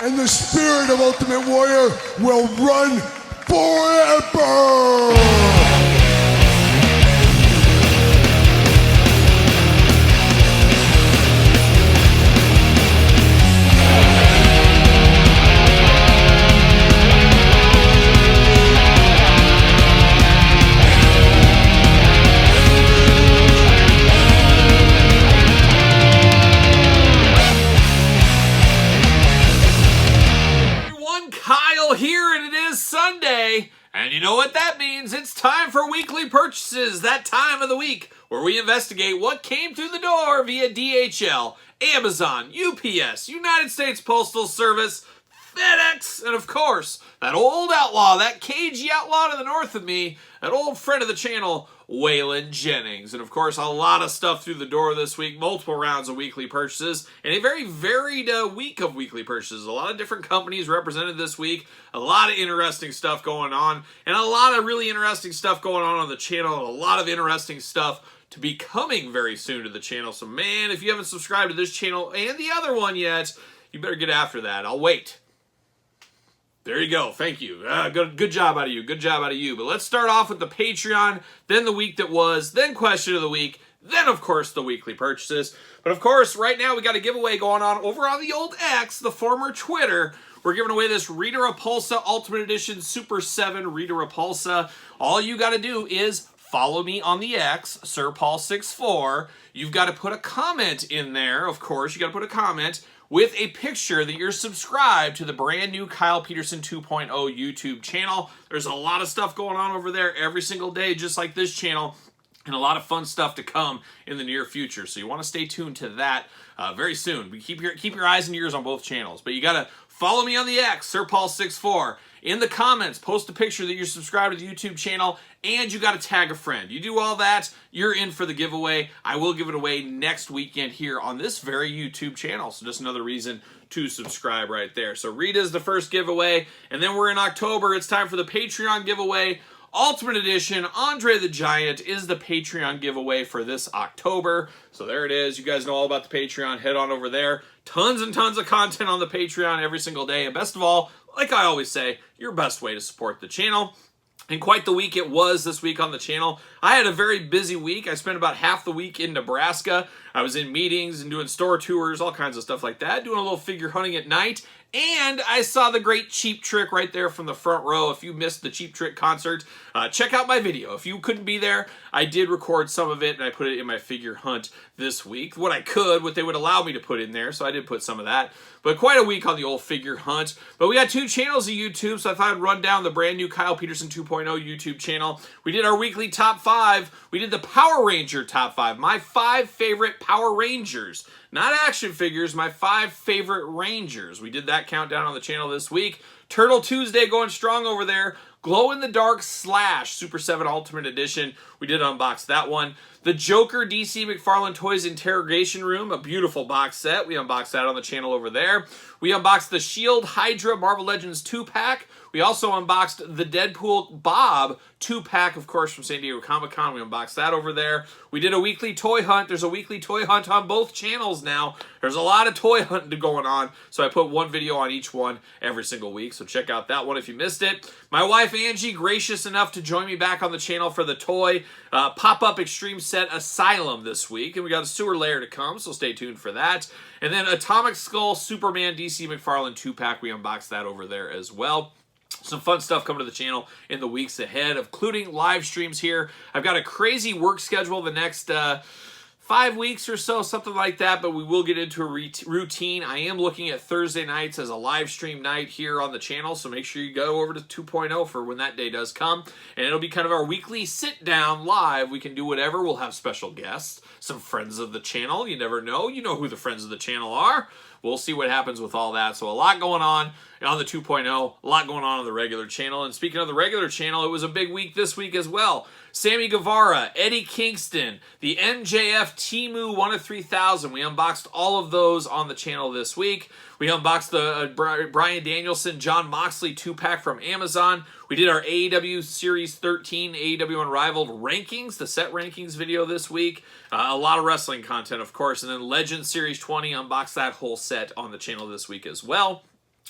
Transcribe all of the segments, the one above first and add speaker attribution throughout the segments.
Speaker 1: and the spirit of Ultimate Warrior will run forever!
Speaker 2: Here, and it is Sunday, and you know what that means. It's time for weekly purchases, that time of the week where we investigate what came through the door via DHL, Amazon, UPS, United States Postal Service, FedEx, and of course, that old outlaw, that cagey outlaw to the north of me, that old friend of the channel, Waylon Jennings. And of course, a lot of stuff through the door this week, multiple rounds of weekly purchases, and a very varied week of weekly purchases. A lot of different companies represented this week, a lot of interesting stuff going on, and a lot of really interesting stuff going on the channel, and a lot of interesting stuff to be coming very soon to the channel. So man, if you haven't subscribed to this channel and the other one yet, you better get after that. I'll wait. There you go. Thank you. Good job out of you. Good job out of you. But let's start off with the Patreon, then the week that was, then question of the week, then, of course, the weekly purchases. But, of course, right now we got a giveaway going on over on the old X, the former Twitter. We're giving away this Rita Repulsa Ultimate Edition Super 7 Rita Repulsa. All you got to do is follow me on the X, SirPaul64. You've got to put a comment in there, of course. You got to put a comment with a picture that you're subscribed to the brand new Kyle Peterson 2.0 YouTube channel. There's a lot of stuff going on over there every single day, just like this channel, and a lot of fun stuff to come in the near future. So you want to stay tuned to that very soon. But keep your eyes and ears on both channels. But you got to follow me on the X, SirPaul64. In the comments, post a picture that you're subscribed to the YouTube channel, and you got to tag a friend. You do all that, you're in for the giveaway. I will give it away next weekend here on this very YouTube channel. So just another reason to subscribe right there. So Rita's the first giveaway, and then we're in October. It's time for the Patreon giveaway. Ultimate Edition, Andre the Giant is the Patreon giveaway for this October. So there it is. You guys know all about the Patreon. Head on over there. Tons and tons of content on the Patreon every single day. And best of all, like I always say, your best way to support the channel. And quite the week it was this week on the channel. I had a very busy week. I spent about half the week in Nebraska. I was in meetings and doing store tours, all kinds of stuff like that, doing a little figure hunting at night. And I saw the great Cheap Trick right there from the front row. If you missed the Cheap Trick concert, check out my video. If you couldn't be there, I did record some of it, and I put it in my figure hunt this week. What they would allow me to put in there, so I did put some of that. But quite a week on the old figure hunt. But we got 2 channels of YouTube, so I thought I'd run down the brand new Kyle Peterson 2.0 YouTube channel. We did our weekly top 5. We did the Power Ranger top 5. My 5 favorite Power Rangers. Not action figures, my 5 favorite Rangers. We did that countdown on the channel this week. Turtle Tuesday going strong over there. Glow in the Dark Slash Super 7 Ultimate Edition. We did unbox that one. The Joker DC McFarlane Toys Interrogation Room, a beautiful box set. We unboxed that on the channel over there. We unboxed the Shield Hydra Marvel Legends 2-pack. We also unboxed the Deadpool Bob 2-pack, of course, from San Diego Comic-Con. We unboxed that over there. We did a weekly toy hunt. There's a weekly toy hunt on both channels now. There's a lot of toy hunting going on, so I put one video on each one every single week, so check out that one if you missed it. My wife, Angie, gracious enough to join me back on the channel for the toy pop-up extreme set Asylum this week, and we got a sewer layer to come, so stay tuned for that. And then Atomic Skull Superman DC McFarlane 2-pack, we unboxed that over there as well. Some fun stuff coming to the channel in the weeks ahead, including live streams here. I've got a crazy work schedule the next 5 weeks or so, something like that, but we will get into a routine. I am looking at Thursday nights as a live stream night here on the channel, so make sure you go over to 2.0 for when that day does come. And it'll be kind of our weekly sit-down live. We can do whatever. We'll have special guests, some friends of the channel. You never know. You know who the friends of the channel are. We'll see what happens with all that. So a lot going on the 2.0, a lot going on the regular channel. And speaking of the regular channel, it was a big week this week as well. Sammy Guevara, Eddie Kingston, the MJF Temu 1 of 3000. We unboxed all of those on the channel this week. We unboxed the Bryan Danielson, John Moxley 2-pack from Amazon. We did our AEW Series 13 AEW Unrivaled rankings, the set rankings video this week. A lot of wrestling content, of course. And then Legend Series 20, unboxed that whole set on the channel this week as well.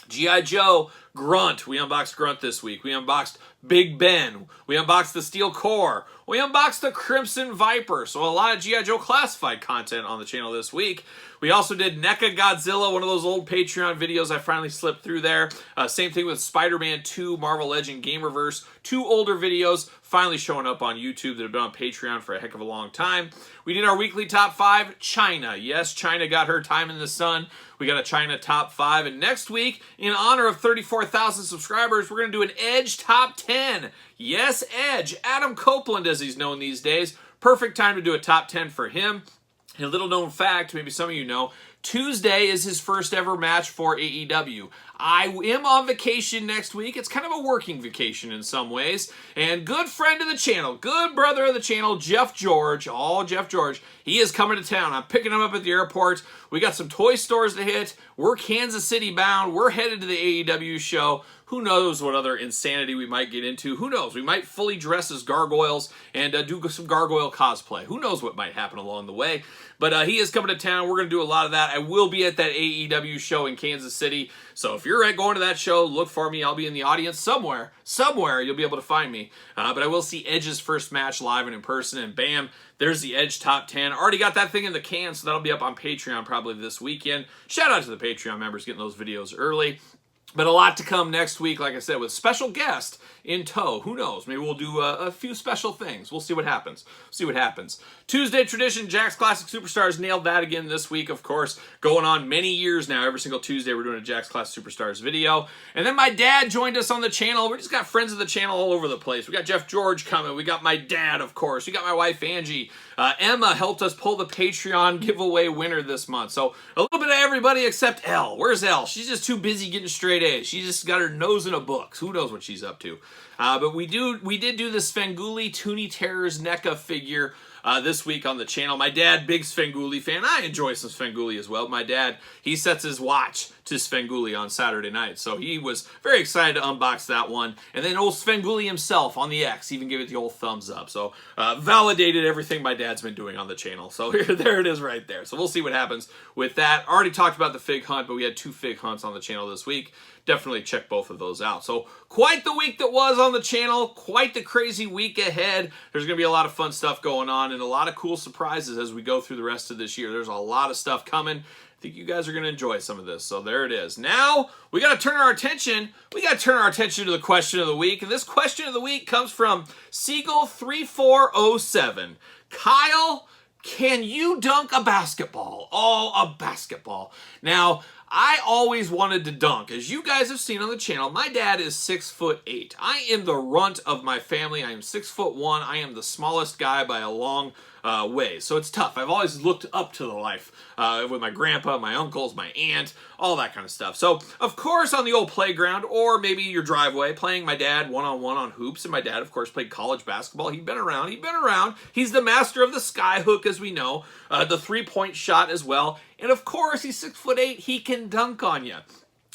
Speaker 2: G.I. Joe, Grunt. We unboxed Grunt this week. We unboxed Big Ben. We unboxed the Steel Core. We unboxed the Crimson Viper. So a lot of G.I. Joe classified content on the channel this week. We also did NECA Godzilla, one of those old Patreon videos I finally slipped through there. Same thing with Spider-Man 2, Marvel Legend Gamerverse. 2 older videos finally showing up on YouTube that have been on Patreon for a heck of a long time. We did our weekly top 5, China. Yes, China got her time in the sun. We got a China top 5. And next week, in honor of 34,000 subscribers, we're going to do an Edge top 10. Yes, Edge. Adam Copeland, as he's known these days. Perfect time to do a top 10 for him. And a little known fact, maybe some of you know, Tuesday is his first ever match for AEW. I am on vacation next week. It's kind of a working vacation in some ways. And good friend of the channel, good brother of the channel, Jeff George, Jeff George, he is coming to town. I'm picking him up at the airport. We got some toy stores to hit. We're Kansas City bound. We're headed to the AEW show. Who knows what other insanity we might get into. Who knows? We might fully dress as gargoyles and do some gargoyle cosplay. Who knows what might happen along the way. But he is coming to town. We're going to do a lot of that. I will be at that AEW show in Kansas City. So if you're going to that show, look for me. I'll be in the audience somewhere. Somewhere you'll be able to find me. But I will see Edge's first match live and in person. And bam, there's the Edge top 10. Already got that thing in the can, so that'll be up on Patreon probably this weekend. Shout out to the Patreon members getting those videos early. But a lot to come next week, like I said, with special guest in tow. Who knows? Maybe we'll do a few special things. We'll see what happens. Tuesday tradition, Jack's Classic Superstars nailed that again this week, of course. Going on many years now. Every single Tuesday we're doing a Jack's Classic Superstars video. And then my dad joined us on the channel. We just got friends of the channel all over the place. We got Jeff George coming. We got my dad, of course. We got my wife, Angie. Emma helped us pull the Patreon giveaway winner this month. So a little bit of everybody except Elle. Where's Elle? She's just too busy getting straight A's. She just got her nose in a book. Who knows what she's up to? But we did do the Svengoolie Toonie Terrors NECA figure this week on the channel. My dad, big Svengoolie fan. I enjoy some Svengoolie as well. My dad, he sets his watch to Svengoolie on Saturday night. So he was very excited to unbox that one. And then old Svengoolie himself on the X even gave it the old thumbs up. So validated everything my dad's been doing on the channel. So there it is right there. So we'll see what happens with that. Already talked about the fig hunt, but we had 2 fig hunts on the channel this week. Definitely check both of those out. So quite the week that was on the channel, quite the crazy week ahead. There's going to be a lot of fun stuff going on and a lot of cool surprises as we go through the rest of this year. There's a lot of stuff coming. I think you guys are going to enjoy some of this. So there it is. Now we got to turn our attention. We got to turn our attention to the question of the week. And this question of the week comes from Seagull3407. Kyle, can you dunk a basketball? Oh, a basketball. Now, I always wanted to dunk. As you guys have seen on the channel, my dad is 6'8". I am the runt of my family. I am 6'1". I am the smallest guy by a long way. So it's tough. I've always looked up to the life with my grandpa, my uncles, my aunt, all that kind of stuff. So, of course, on the old playground or maybe your driveway, playing my dad one-on-one on hoops. And my dad, of course, played college basketball. He'd been around. He's the master of the sky hook, as we know. The three-point shot as well. And, of course, he's 6'8". He can dunk on you.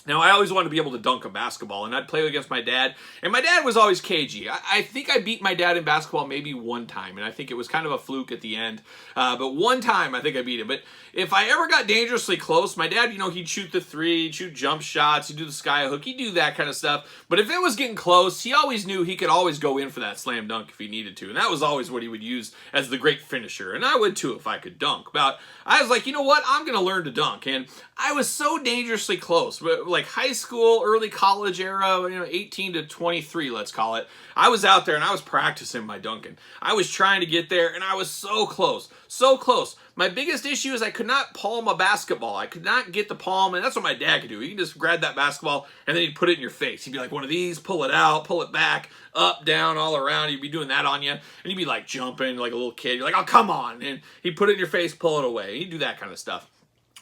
Speaker 2: Now, I always wanted to be able to dunk a basketball, and I'd play against my dad, and my dad was always cagey. I think I beat my dad in basketball maybe one time, and I think it was kind of a fluke at the end, but one time I think I beat him. But if I ever got dangerously close, my dad, he'd shoot the three, he'd shoot jump shots, he'd do the sky hook, he'd do that kind of stuff. But if it was getting close, he always knew he could always go in for that slam dunk if he needed to, and that was always what he would use as the great finisher, and I would too if I could dunk. But I was like, you know what, I'm going to learn to dunk, and I was so dangerously close, like high school, early college era, 18 to 23, let's call it. I was out there and I was practicing my dunking. I was trying to get there and I was so close, so close. My biggest issue is I could not palm a basketball. I could not get the palm, and that's what my dad could do. He could just grab that basketball and then he'd put it in your face. He'd be like one of these, pull it out, pull it back, up, down, all around. He'd be doing that on you, and you'd be like jumping like a little kid. You're like, oh, come on. And he'd put it in your face, pull it away. He'd do that kind of stuff.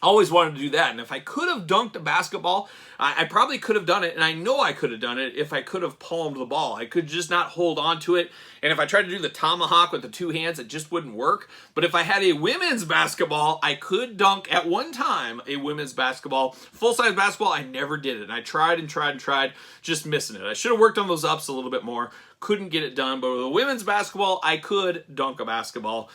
Speaker 2: Always wanted to do that, and if I could have dunked a basketball, I probably could have done it, and I know I could have done it if I could have palmed the ball. I could just not hold on to it, and if I tried to do the tomahawk with the two hands, it just wouldn't work. But if I had a women's basketball, I could dunk at one time a women's basketball. Full-size basketball, I never did it, and I tried and tried and tried, just missing it. I should have worked on those ups a little bit more. Couldn't get it done, but with a women's basketball, I could dunk a basketball.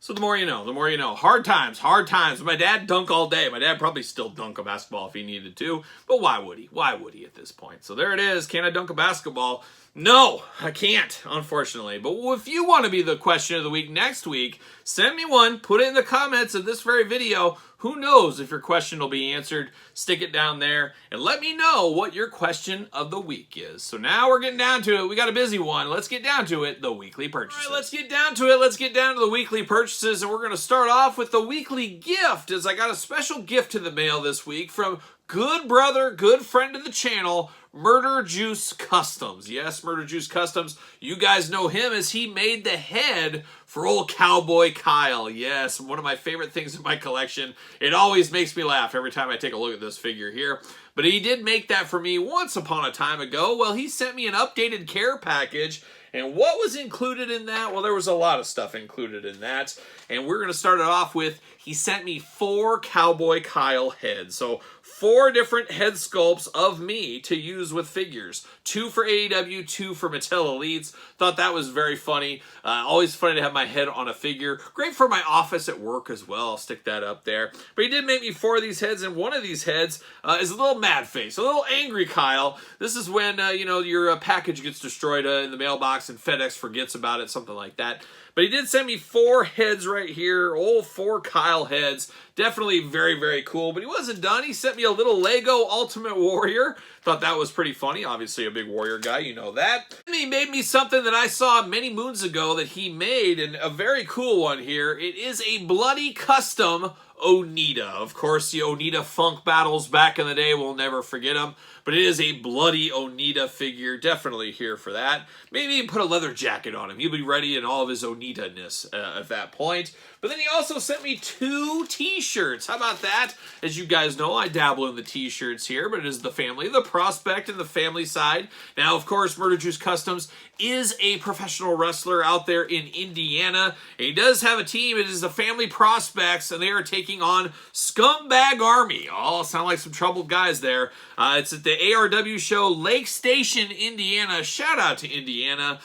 Speaker 2: So the more you know, the more you know. Hard times, hard times. My dad dunk all day. My dad probably still dunk a basketball if he needed to, but why would he? Why would he at this point? So there it is. Can I dunk a basketball? No, I can't, unfortunately. But if you want to be the question of the week next week, send me one. Put it in the comments of this very video. Who knows if your question will be answered? Stick it down there and let me know what your question of the week is. So now we're getting down to it. We got a busy one. Let's get down to it, the weekly purchases. All right, let's get down to it. Let's get down to the weekly purchases, and we're going to start off with the weekly gift, as I got a special gift in the mail this week from good brother, good friend of the channel, Murder Juice Customs. Yes, Murder Juice Customs. You guys know him as he made the head for old Cowboy Kyle. Yes, one of my favorite things in my collection. It always makes me laugh every time I take a look at this figure here. But he did make that for me once upon a time ago. Well, he sent me an updated care package. And what was included in that? Well, there was a lot of stuff included in that. And we're going to start it off with, he sent me 4 Cowboy Kyle heads. So 4 different head sculpts of me to use with figures. 2 for AEW, 2 for Mattel Elites. Thought that was very funny. Always funny to have my head on a figure. Great for my office at work as well. I'll stick that up there. But he did make me 4 of these heads, and one of these heads is a little mad face, a little angry Kyle. This is when, you know, your package gets destroyed in the mailbox and FedEx forgets about it, something like that. But he did send me 4 heads right here, old 4 Kyle heads. Definitely very, very cool. But he wasn't done. He sent me a little Lego Ultimate Warrior. Thought that was pretty funny. Obviously a big warrior guy, you know that. And he made me something that I saw many moons ago that he made, and a very cool one here. It is a bloody custom Onita. Of course, the Onita Funk battles back in the day, we'll never forget them. But it is a bloody Onita figure. Definitely here for that. Maybe even put a leather jacket on him. He'll be ready in all of his Onita-ness at that point. But then he also sent me 2 t-shirts. How about that? As you guys know, I dabble in the t-shirts here, but it is the family, the prospect, and the family side. Now, of course, Murder Juice Customs is a professional wrestler out there in Indiana. And he does have a team. It is the Family Prospects, and they are taking on Scumbag Army. Oh, sound like some troubled guys there. It's at the ARW show, Lake Station, Indiana. Shout out to Indiana.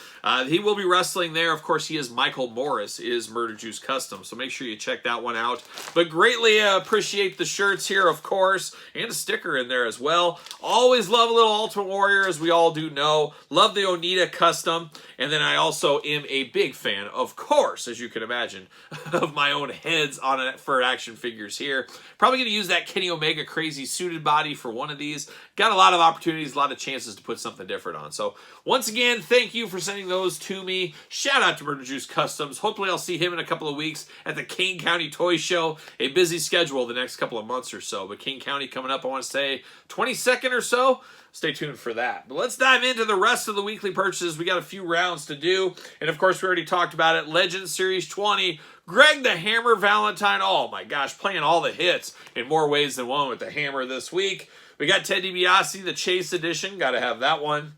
Speaker 2: He will be wrestling there. Of course, he is Michael Morris, is Murder Juice Customs. So make sure you check that one out. But greatly appreciate the shirts here, of course, and a sticker in there as well. Always love a little Ultimate Warrior, as we all do know. Love the Onita Custom. And then I also am a big fan, of course, as you can imagine, of my own heads on it for action figures here. Probably going to use that Kenny Omega crazy suited body for one of these. Got a lot of opportunities, a lot of chances to put something different on. So once again, thank you for sending those to me. Shout out to Murder Juice Customs. Hopefully I'll see him in a couple of weeks at the Kane County Toy Show. A busy schedule the next couple of months or so. But Kane County coming up, I want to say 22nd or so. Stay tuned for that. But let's dive into the rest of the weekly purchases. We got a few rounds to do. And of course, we already talked about it. Legend Series 20. Greg the Hammer Valentine. Oh my gosh, playing all the hits in more ways than one with the Hammer this week. We got Ted DiBiase, the Chase Edition. Got to have that one.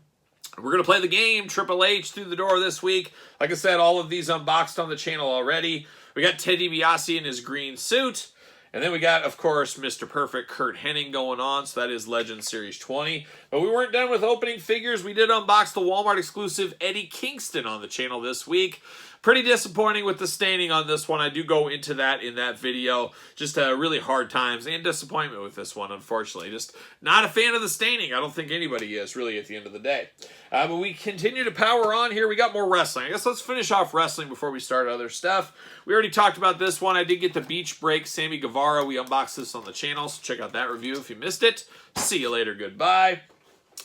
Speaker 2: We're going to play the game, Triple H, through the door this week. Like I said, all of these unboxed on the channel already. We got Ted DiBiase in his green suit. And then we got, of course, Mr. Perfect Kurt Hennig going on. So that is Legend Series 20. But we weren't done with opening figures. We did unbox the Walmart exclusive Eddie Kingston on the channel this week. Pretty disappointing with the staining on this one. I do go into that in that video. Just really hard times and disappointment with this one, unfortunately. Just not a fan of the staining. I don't think anybody is, really, at the end of the day. But we continue to power on here. We got more wrestling. I guess let's finish off wrestling before we start other stuff. We already talked about this one. I did get the Beach Break Sammy Guevara. We unboxed this on the channel, so check out that review if you missed it. See you later. Goodbye.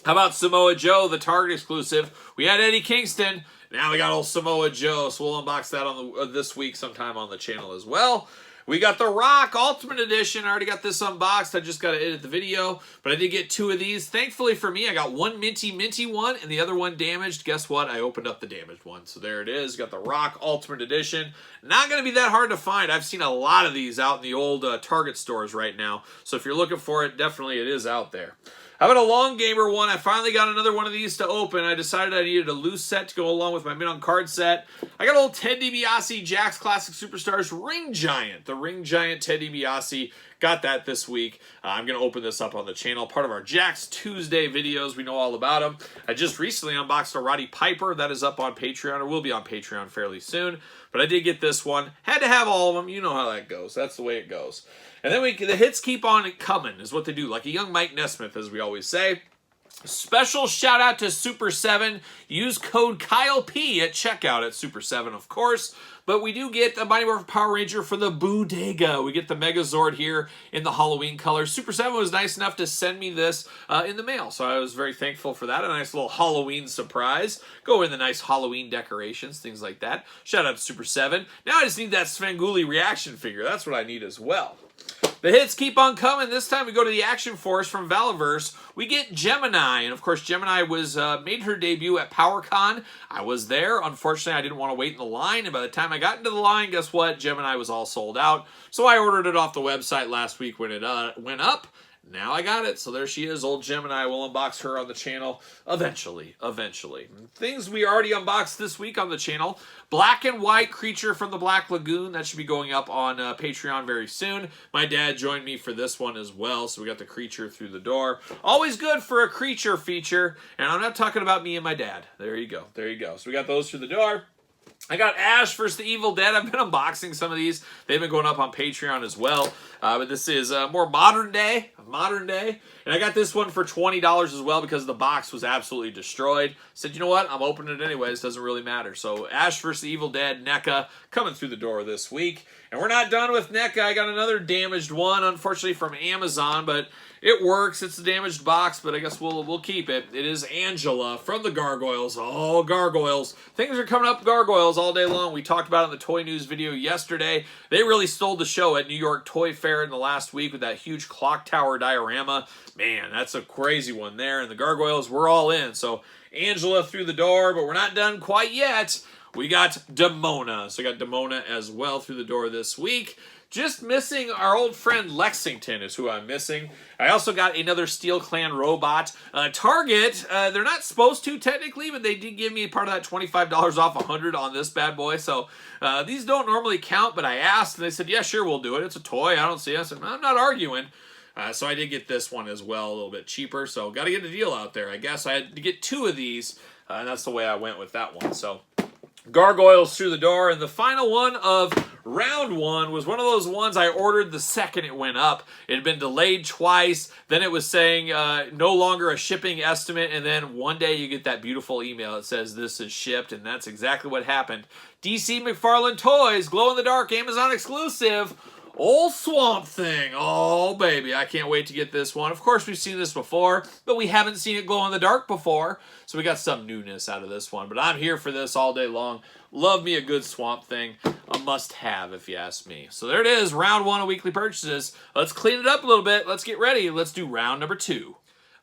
Speaker 2: How about Samoa Joe, the Target exclusive? We had Eddie Kingston. Now we got old Samoa Joe, so we'll unbox that on this week sometime on the channel as well. We got the Rock Ultimate Edition. I already got this unboxed. I just got to edit the video, but I did get 2 of these. Thankfully for me, I got one minty one and the other one damaged. Guess what? I opened up the damaged one, so there it is. Got the Rock Ultimate Edition. Not going to be that hard to find. I've seen a lot of these out in the old Target stores right now, so if you're looking for it, definitely it is out there. How about a Long Gamer one? I finally got another one of these to open. I decided I needed a loose set to go along with my Min on Card set. I got old Ted DiBiase, Jack's Classic Superstars Ring Giant. The Ring Giant Ted DiBiase. got that this week. I'm going to open this up on the channel, part of our Jack's Tuesday videos. We know all about them. I just recently unboxed a Roddy Piper. That is up on Patreon, or will be on Patreon fairly soon. But I did get this one. Had to have all of them. You know how that goes. That's the way it goes. And then the hits keep on coming, is what they do. Like a young Mike Nesmith, as we always say. Special shout out to Super 7. Use code KYLEP at checkout at Super 7, of course. But we do get the Mighty Morphin Power Ranger for the Bodega. We get the Megazord here in the Halloween color. Super 7 was nice enough to send me this in the mail, so I was very thankful for that. A nice little Halloween surprise. Go in the nice Halloween decorations, things like that. Shout out to Super 7. Now I just need that Svengoolie reaction figure. That's what I need as well. The hits keep on coming. This time we go to the Action Force from Valaverse. We get Gemini, and of course Gemini was made her debut at PowerCon. I was there. Unfortunately, I didn't want to wait in the line, and by the time I got into the line, guess what? Gemini was all sold out. So I ordered it off the website last week when it went up. Now I got it, so there she is, old Gemini. We'll unbox her on the channel eventually. Things we already unboxed this week on the channel. Black and White Creature from the Black Lagoon. That should be going up on Patreon very soon. My dad joined me for this one as well, so we got the Creature through the door. Always good for a Creature feature, and I'm not talking about me and my dad. There you go. So we got those through the door. I got Ash vs. the Evil Dead. I've been unboxing some of these. They've been going up on Patreon as well. But this is more modern day. And I got this one for $20 as well because the box was absolutely destroyed. Said, you know what? I'm opening it anyways. Doesn't really matter. So Ash vs. the Evil Dead, NECA, coming through the door this week. And we're not done with NECA. I got another damaged one, unfortunately, from Amazon. But it works. It's a damaged box, but I guess we'll keep it. It is Angela from the Gargoyles. Oh, Gargoyles. Things are coming up Gargoyles all day long. We talked about it in the Toy News video yesterday. They really stole the show at New York Toy Fair in the last week with that huge clock tower diorama. Man, that's a crazy one there. And the Gargoyles, we're all in. So Angela through the door, but we're not done quite yet. We got Demona. So I got Demona as well through the door this week. Just missing our old friend Lexington is who I'm missing. I also got another Steel Clan robot. Target, they're not supposed to technically, but they did give me part of that $25 off $100 on this bad boy. So these don't normally count, but I asked and they said, yeah, sure, we'll do it. It's a toy. I don't see it. I said, I'm not arguing. So I did get this one as well, a little bit cheaper. So got to get a deal out there. I guess I had to get two of these, and that's the way I went with that one. So Gargoyles through the door, and the final one of round one was one of those ones I ordered the second it went up. It had been delayed twice, then it was saying no longer a shipping estimate, and then one day you get that beautiful email that says this is shipped, and that's exactly what happened. DC McFarlane Toys, glow-in-the-dark Amazon exclusive, old Swamp Thing. Oh, baby, I can't wait to get this one. Of course, we've seen this before, but we haven't seen it glow in the dark before, so we got some newness out of this one. But I'm here for this all day long. Love me a good Swamp Thing. A must-have, if you ask me. So there it is, round one of weekly purchases. Let's clean it up a little bit. Let's get ready. Let's do round number 2.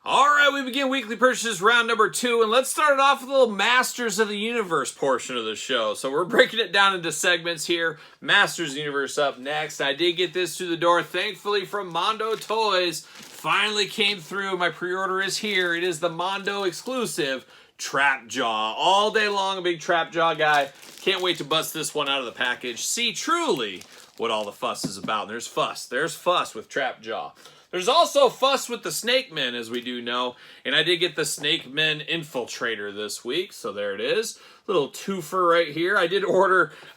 Speaker 2: All right, we begin weekly purchases round number 2, and let's start it off with a little Masters of the Universe portion of the show. So we're breaking it down into segments here. Masters of the Universe up next. I did get this through the door, thankfully, from Mondo Toys. Finally came through. My pre-order is here. It is the Mondo exclusive Trap Jaw. All day long, a big Trap Jaw guy. Can't wait to bust this one out of the package. See truly what all the fuss is about. There's fuss. There's fuss with Trap Jaw. There's also fuss with the Snake Men, as we do know, and I did get the Snake Men Infiltrator this week, so there it is. Little twofer right here. I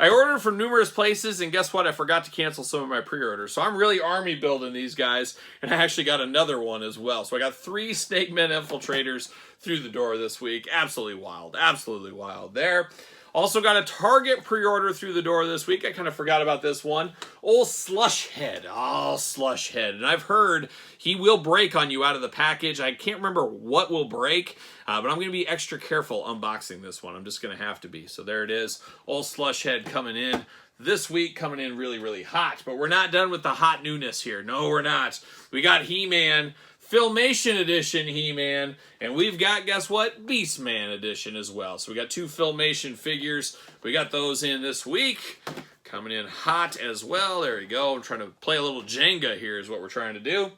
Speaker 2: ordered from numerous places, and guess what? I forgot to cancel some of my pre-orders. So I'm really army building these guys, and I actually got another one as well. So I got 3 Snake Men Infiltrators through the door this week. Absolutely wild there. Also got a Target pre-order through the door this week. I kind of forgot about this one. Old Slush Head. Oh, Slush Head. And I've heard he will break on you out of the package. I can't remember what will break, but I'm going to be extra careful unboxing this one. I'm just going to have to be. So there it is. Old Slush Head coming in this week, coming in really, really hot. But we're not done with the hot newness here. No, we're not. We got He-Man Filmation Edition He-Man, and we've got, guess what, Beastman Edition as well. So we got 2 Filmation figures. We got those in this week. Coming in hot as well. There you go. I'm trying to play a little Jenga here is what we're trying to do.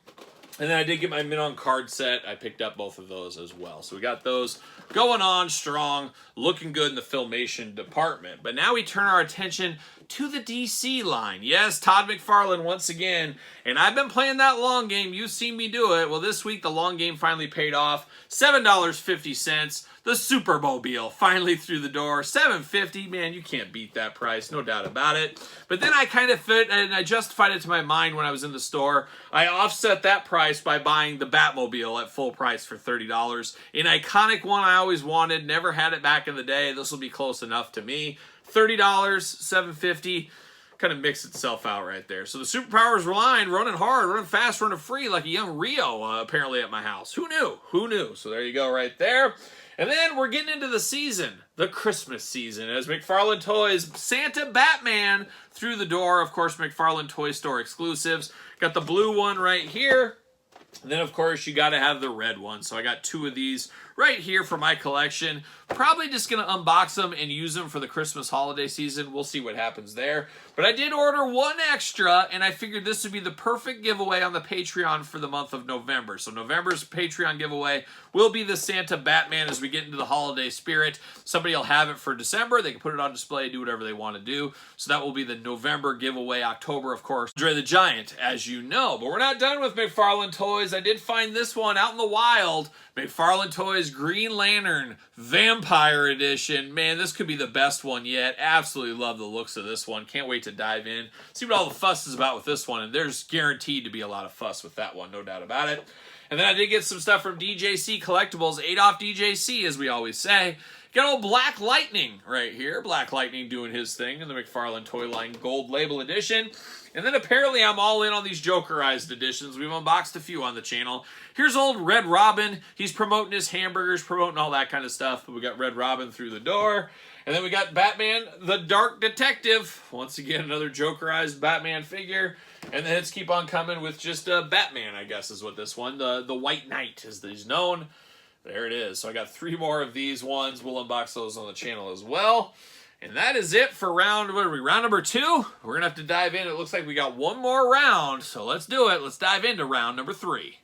Speaker 2: And then I did get my Min-On card set. I picked up both of those as well. So we got those going on strong, looking good in the Filmation department. But now we turn our attention to the DC line. Yes, Todd McFarlane once again. And I've been playing that long game. You've seen me do it. Well, this week the long game finally paid off. $7.50. The Supermobile finally through the door. $7.50. Man, you can't beat that price. No doubt about it. But then I kind of and I justified it to my mind when I was in the store. I offset that price by buying the Batmobile at full price for $30. An iconic one I always wanted. Never had it back in the day. This will be close enough to me. $30, $7.50. Kind of mixed itself out right there. So the superpowers line, running hard, running fast, running free like a young Rio, apparently at my house. Who knew? Who knew? So there you go right there. And then we're getting into the season, the Christmas season, as McFarlane Toys Santa Batman through the door. Of course, McFarlane Toy Store exclusives. Got the blue one right here. And then, of course, you got to have the red one. So I got two of these right here for my collection. Probably just going to unbox them and use them for the Christmas holiday season. We'll see what happens there. But I did order one extra, and I figured this would be the perfect giveaway on the Patreon for the month of November. So November's Patreon giveaway will be the Santa Batman as we get into the holiday spirit. Somebody will have it for December. They can put it on display, do whatever they want to do. So that will be the November giveaway. October, of course, Andre the Giant, as you know. But we're not done with McFarlane Toys. I did find this one out in the wild. McFarlane Toys Green Lantern Vampire Edition. Man, this could be the best one yet. Absolutely love the looks of this one. Can't wait to dive in. See what all the fuss is about with this one. And there's guaranteed to be a lot of fuss with that one, no doubt about it. And then I did get some stuff from DJC Collectibles. 8 off DJC, as we always say. Got old Black Lightning right here. Black Lightning doing his thing in the McFarlane Toy Line Gold Label Edition. And then apparently I'm all in on these Jokerized editions. We've unboxed a few on the channel. Here's old Red Robin. He's promoting his hamburgers, promoting all that kind of stuff. But we got Red Robin through the door. And then we got Batman, the Dark Detective. Once again, another Jokerized Batman figure. And the hits keep on coming with just Batman, I guess is what this one. The White Knight, as he's known. There it is. So I got 3 more of these ones. We'll unbox those on the channel as well. And that is it for round, what are we, round number 2? We're going to have to dive in. It looks like we got one more round. So let's do it. Let's dive into round number 3.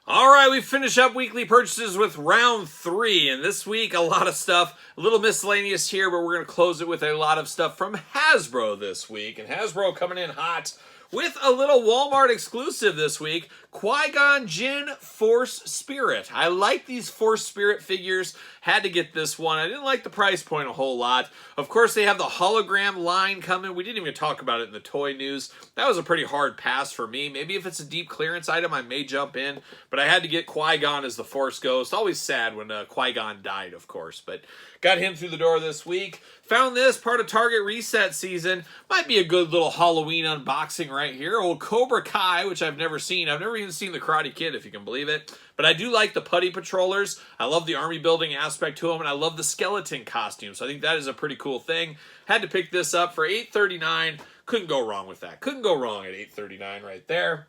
Speaker 2: All right, we finish up weekly purchases with round 3. And this week, a lot of stuff, a little miscellaneous here, but we're going to close it with a lot of stuff from Hasbro this week. And Hasbro coming in hot with a little Walmart exclusive this week, Qui-Gon Jinn Force Spirit. I like these Force Spirit figures. Had to get this one. I didn't like the price point a whole lot. Of course, they have the hologram line coming. We didn't even talk about it in the toy news. That was a pretty hard pass for me. Maybe if it's a deep clearance item, I may jump in. But I had to get Qui-Gon as the Force Ghost. Always sad when Qui-Gon died, of course. But got him through the door this week. Found this part of Target Reset season. Might be a good little Halloween unboxing right here. Old Cobra Kai, which I've never seen. I've never even seen the Karate Kid, if you can believe it. But I do like the putty patrollers. I love the army building aspect to them, and I love the skeleton costume. So I think that is a pretty cool thing. Had to pick this up for $8.39. Couldn't go wrong with that. Couldn't go wrong at $8.39 right there.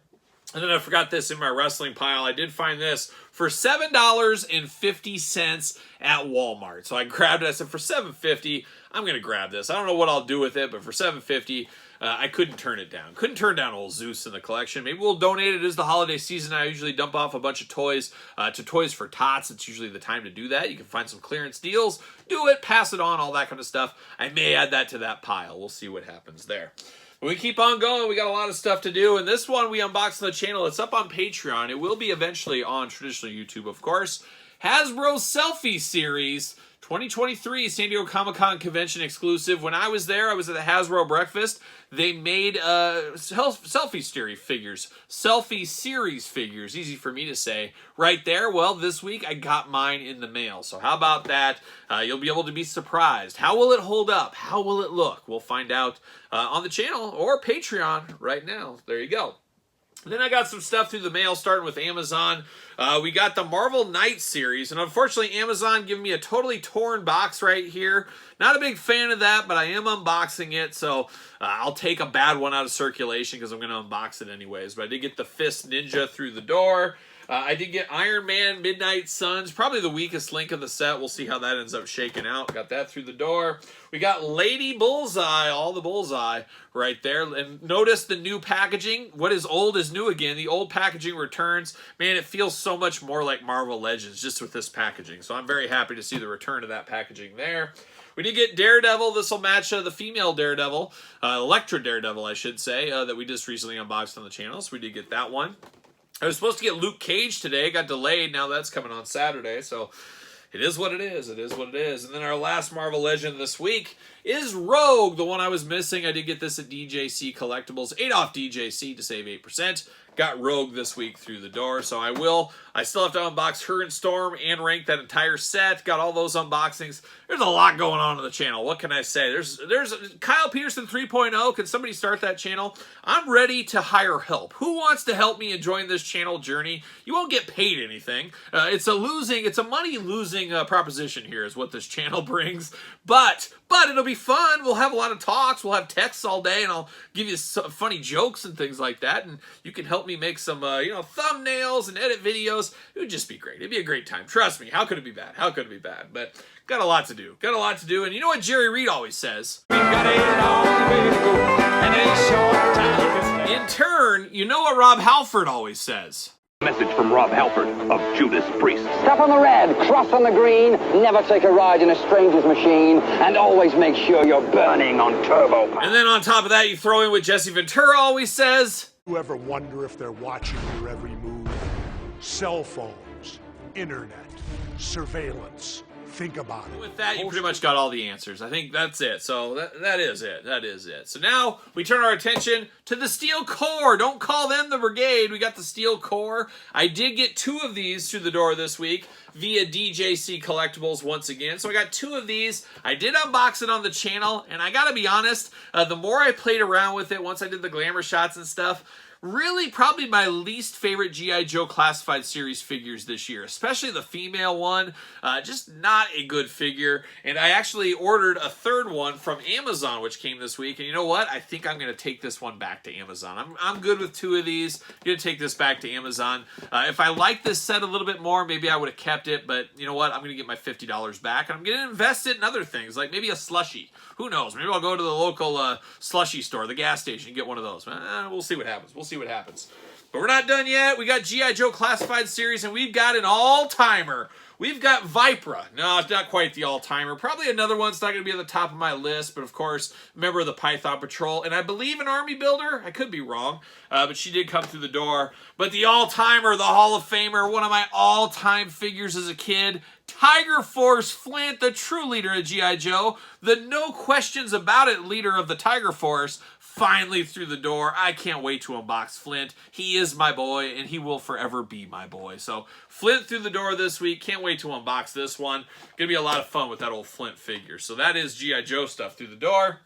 Speaker 2: And then I forgot this in my wrestling pile. I did find this for $7.50 at Walmart. So I grabbed it. I said, for $7.50, I'm going to grab this. I don't know what I'll do with it, but for $7.50, I couldn't turn it down. Couldn't turn down old Zeus in the collection. Maybe we'll donate it as the holiday season. I usually dump off a bunch of toys to Toys for Tots. It's usually the time to do that. You can find some clearance deals, do it, pass it on, all that kind of stuff. I may add that to that pile. We'll see what happens there. But we keep on going. We got a lot of stuff to do. And this one we unboxed on the channel. It's up on Patreon. It will be eventually on traditional YouTube, of course. Hasbro Selfie Series 2023 San Diego Comic-Con Convention exclusive. When I was there, I was at the Hasbro breakfast. They made selfie series figures. Selfie series figures. Easy for me to say. Right there. Well, this week I got mine in the mail. So how about that? You'll be able to be surprised. How will it hold up? How will it look? We'll find out on the channel or Patreon right now. There you go. Then I got some stuff through the mail, starting with Amazon. We got the Marvel Knights series, and unfortunately Amazon giving me a totally torn box right here. Not a big fan of that, but I am unboxing it, so I'll take a bad one out of circulation because I'm going to unbox it anyways. But I did get the Fist Ninja through the door. I did get Iron Man Midnight Suns, probably the weakest link of the set. We'll see how that ends up shaking out. Got that through the door. We got Lady Bullseye, all the Bullseye right there. And notice the new packaging. What is old is new again. The old packaging returns. Man, it feels so much more like Marvel Legends just with this packaging. So I'm very happy to see the return of that packaging there. We did get Daredevil. This will match the female Daredevil, Elektra Daredevil, I should say, that we just recently unboxed on the channel. So we did get that one. I was supposed to get Luke Cage today. Got delayed. Now that's coming on Saturday. So it is what it is. It is what it is. And then our last Marvel Legend this week is Rogue, the one I was missing. I did get this at DJC Collectibles. 8 off DJC to save 8%. Got Rogue this week through the door, so I still have to unbox her and Storm and rank that entire set. Got all those unboxings. There's a lot going on the channel. What can I say? There's Kyle Peterson 3.0. Can somebody start that channel? I'm ready to hire help. Who wants to help me in join this channel journey? You won't get paid anything. It's a money losing proposition here is what this channel brings. But it'll be fun. We'll have a lot of talks. We'll have texts all day, and I'll give you some funny jokes and things like that. And you can help me make some, thumbnails and edit videos. It would just be great. It'd be a great time. Trust me. How could it be bad? How could it be bad? But got a lot to do. Got a lot to do. And you know what Jerry Reed always says? We've got a long way to go and a short time. In turn, you know what Rob Halford always says?
Speaker 3: Message from Rob Halford of Judas Priest.
Speaker 4: Step on the red, cross on the green, never take a ride in a stranger's machine, and always make sure you're burning on turbo power.
Speaker 2: And then on top of that, you throw in what Jesse Ventura always says.
Speaker 1: You ever wonder if they're watching your every move? Cell phones, internet, surveillance. Think about it.
Speaker 2: With that, you pretty much got all the answers. I think that's it. So that is it. That is it. So now we turn our attention to the Steel Core. Don't call them the Brigade. We got the Steel Core. I did get 2 of these through the door this week via DJC Collectibles once again. So I got 2 of these. I did unbox it on the channel, and I gotta be honest, the more I played around with it once I did the glamour shots and stuff, really probably my least favorite G.I. Joe Classified Series figures this year, especially the female one. Just not a good figure. And I actually ordered a 3rd one from Amazon, which came this week. And you know what? I think I'm going to take this one back to Amazon. I'm good with 2 of these. I'm going to take this back to Amazon. If I liked this set a little bit more, maybe I would have kept it. But you know what? I'm going to get my $50 back. And I'm going to invest it in other things, like maybe a slushie. Who knows? Maybe I'll go to the local slushie store, the gas station, and get one of those. We'll see what happens. We'll see what happens. But we're not done yet. We got G.I. Joe Classified Series, and we've got an all-timer. We've got Vipra. No, it's not quite the all-timer. Probably another one that's not going to be at the top of my list, but of course, member of the Python Patrol, and I believe an Army Builder. I could be wrong, but she did come through the door. But the all-timer, the Hall of Famer, one of my all-time figures as a kid, Tiger Force Flint, the true leader of G.I. Joe, the no questions about it leader of the Tiger Force, finally through the door. I can't wait to unbox Flint. He is my boy, and he will forever be my boy. So Flint through the door this week. Can't wait to unbox this one. Gonna be a lot of fun with that old Flint figure. So that is G.I. Joe stuff through the door.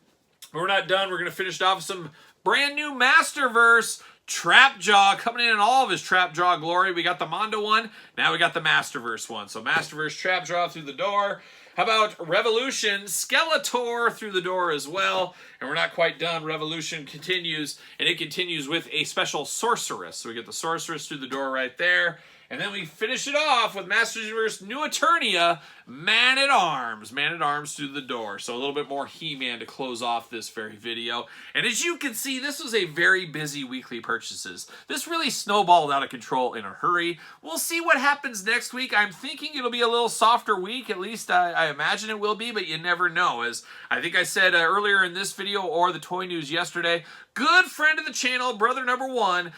Speaker 2: But we're not done. We're gonna finish it off with some brand new Masterverse. Trapjaw coming in all of his Trapjaw glory. We got the Mondo one. Now we got the Masterverse one. So Masterverse Trapjaw through the door. How about Revolution Skeletor through the door as well? And we're not quite done. Revolution continues, and it continues with a special Sorceress. So we get the Sorceress through the door right there. And then we finish it off with Masters Universe New Eternia, Man-at-Arms. Man-at-Arms through the door. So a little bit more He-Man to close off this very video. And as you can see, this was a very busy weekly purchases. This really snowballed out of control in a hurry. We'll see what happens next week. I'm thinking it'll be a little softer week. At least I imagine it will be, but you never know. As I think I said earlier in this video or the Toy News yesterday, good friend of the channel, brother number 1,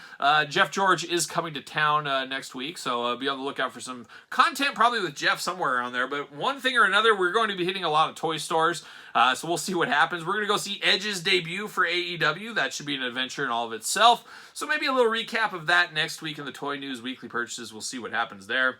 Speaker 2: Jeff George is coming to town next week. So be on the lookout for some content, probably with Jeff somewhere around there. But one thing or another, we're going to be hitting a lot of toy stores. So we'll see what happens. We're going to go see Edge's debut for AEW. That should be an adventure in all of itself. So maybe a little recap of that next week in the Toy News weekly purchases. We'll see what happens there.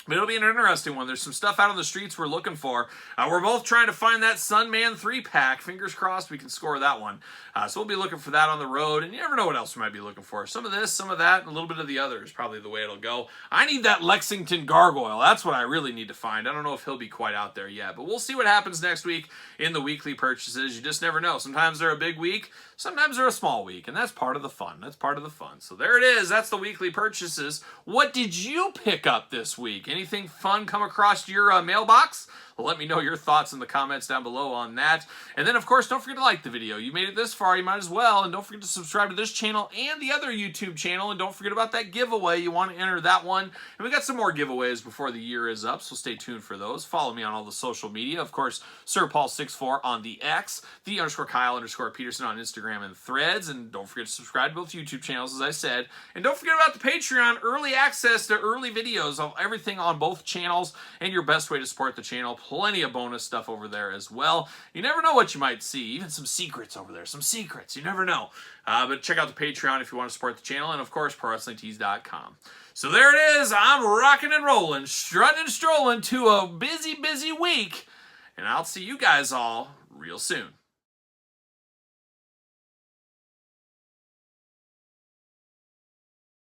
Speaker 2: But it'll be an interesting one. There's some stuff out on the streets we're looking for. We're both trying to find that Sunman 3-pack. Fingers crossed we can score that one. So we'll be looking for that on the road. And you never know what else we might be looking for. Some of this, some of that, and a little bit of the other is probably the way it'll go. I need that Lexington Gargoyle. That's what I really need to find. I don't know if he'll be quite out there yet. But we'll see what happens next week in the weekly purchases. You just never know. Sometimes they're a big week. Sometimes they're a small week. And that's part of the fun. That's part of the fun. So there it is. That's the weekly purchases. What did you pick up this week? Anything fun come across your mailbox? Well, let me know your thoughts in the comments down below on that. And then, of course, don't forget to like the video. You made it this far, you might as well. And don't forget to subscribe to this channel and the other YouTube channel. And don't forget about that giveaway. You want to enter that one. And we got some more giveaways before the year is up, so stay tuned for those. Follow me on all the social media. Of course, SirPaul64 on the X, _Kyle_Peterson on Instagram and Threads. And don't forget to subscribe to both YouTube channels, as I said. And don't forget about the Patreon, early access to early videos of everything on both channels and your best way to support the channel. Plenty of bonus stuff over there as well. You never know what you might see. Even some secrets over there. Some secrets. You never know. But check out the Patreon if you want to support the channel. And, of course, ProWrestlingTees.com. So there it is. I'm rocking and rolling, strutting and strolling to a busy, busy week. And I'll see you guys all real soon.